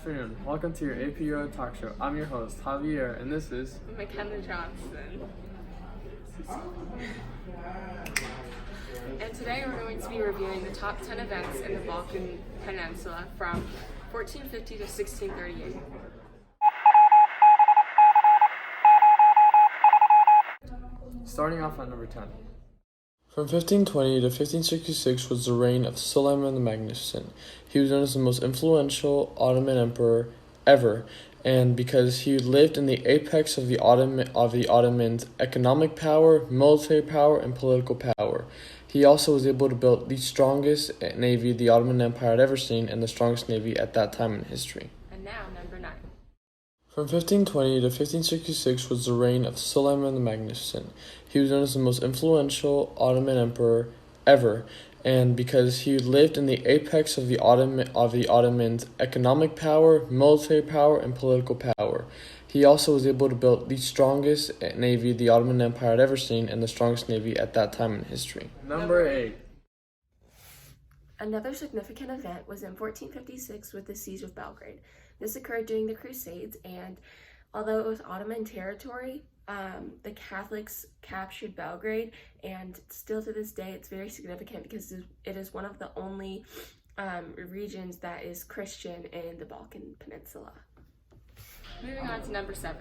afternoon. Welcome to your AP Euro Talk Show. I'm your host, Javier, and this is McKenna Johnson. And today we're going to be reviewing the top 10 events in the Balkan Peninsula from 1450 to 1638. starting off at number 10. From 1520 to 1566 was the reign of Suleiman the Magnificent. He was known as the most influential Ottoman emperor ever, and because he lived in the apex of the Ottomans' economic power, military power, and political power. He also was able to build the strongest navy the Ottoman Empire had ever seen, and the strongest navy at that time in history. And now, number 9. From 1520 to 1566 was the reign of Suleiman the Magnificent. He was known as the most influential Ottoman emperor ever, and because he lived in the apex of the Ottomans' economic power, military power, and political power. He also was able to build the strongest navy the Ottoman Empire had ever seen, and the strongest navy at that time in history. Number 8. Another significant event was in 1456 with the Siege of Belgrade. This occurred during the Crusades, and although it was Ottoman territory, the Catholics captured Belgrade, and still to this day it's very significant because it is one of the only regions that is Christian in the Balkan Peninsula. Moving on to number 7.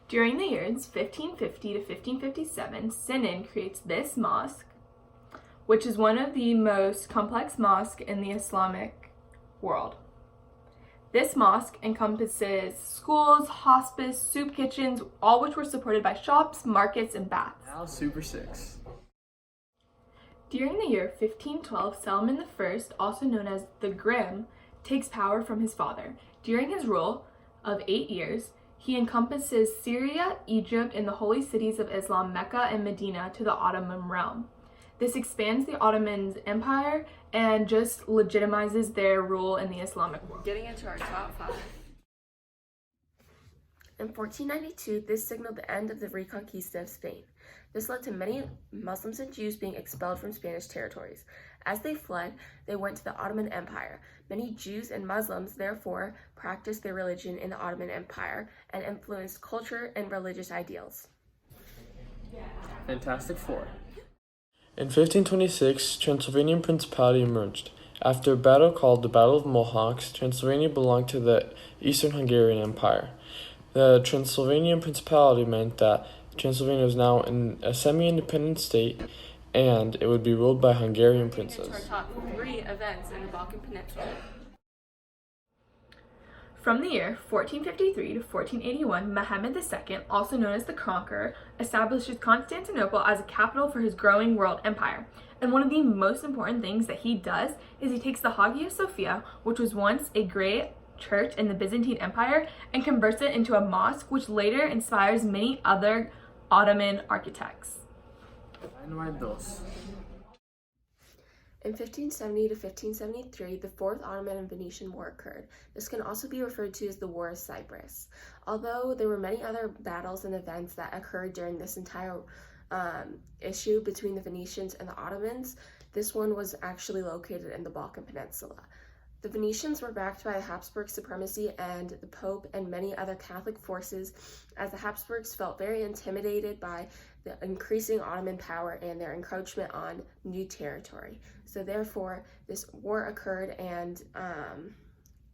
During the years 1550 to 1557, Sinan creates this mosque, which is one of the most complex mosques in the Islamic world. This mosque encompasses schools, hospice, soup kitchens, all which were supported by shops, markets, and baths. Now Super 6. During the year 1512, Solomon I, also known as the Grim, takes power from his father. During his rule of 8 years, he encompasses Syria, Egypt, and the holy cities of Islam, Mecca and Medina, to the Ottoman realm. This expands the Ottoman Empire and just legitimizes their rule in the Islamic world. Getting into our top 5. In 1492, this signaled the end of the Reconquista of Spain. This led to many Muslims and Jews being expelled from Spanish territories. As they fled, they went to the Ottoman Empire. Many Jews and Muslims, therefore, practiced their religion in the Ottoman Empire and influenced culture and religious ideals. Fantastic 4. In 1526, Transylvanian Principality emerged. After a battle called the Battle of Mohawks, Transylvania belonged to the Eastern Hungarian Empire. The Transylvanian Principality meant that Transylvania was now a semi-independent state, and it would be ruled by Hungarian princes. Into our top 3 events in the Balkan Peninsula. From the year 1453 to 1481, Mehmed II, also known as the Conqueror, establishes Constantinople as a capital for his growing world empire. And one of the most important things that he does is he takes the Hagia Sophia, which was once a great church in the Byzantine Empire, and converts it into a mosque, which later inspires many other Ottoman architects. Number 2. In 1570 to 1573, the Fourth Ottoman and Venetian War occurred. This can also be referred to as the War of Cyprus. Although there were many other battles and events that occurred during this entire issue between the Venetians and the Ottomans, this one was actually located in the Balkan Peninsula. The Venetians were backed by the Habsburg supremacy and the Pope and many other Catholic forces, as the Habsburgs felt very intimidated by the increasing Ottoman power and their encroachment on new territory. So therefore, this war occurred, and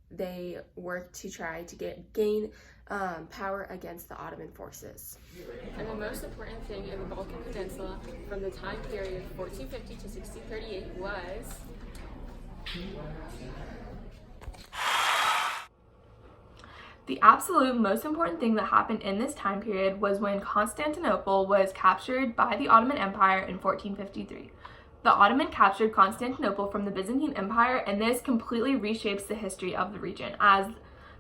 they worked to try to gain power against the Ottoman forces. And the most important thing in the Balkan Peninsula from the time period 1450 to 1638 was The absolute most important thing that happened in this time period was when Constantinople was captured by the Ottoman Empire in 1453. The Ottoman captured Constantinople from the Byzantine Empire, and this completely reshapes the history of the region, as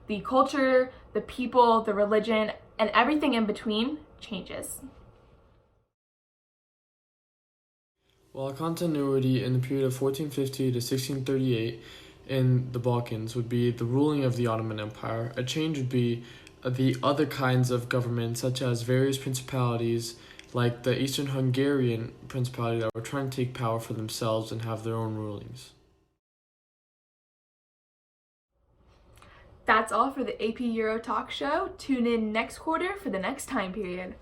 the culture, the people, the religion, and everything in between changes. While continuity in the period of 1450 to 1638 in the Balkans would be the ruling of the Ottoman Empire, a change would be the other kinds of government, such as various principalities like the Eastern Hungarian Principality that were trying to take power for themselves and have their own rulings. That's all for the AP Euro Talk Show. Tune in next quarter for the next time period.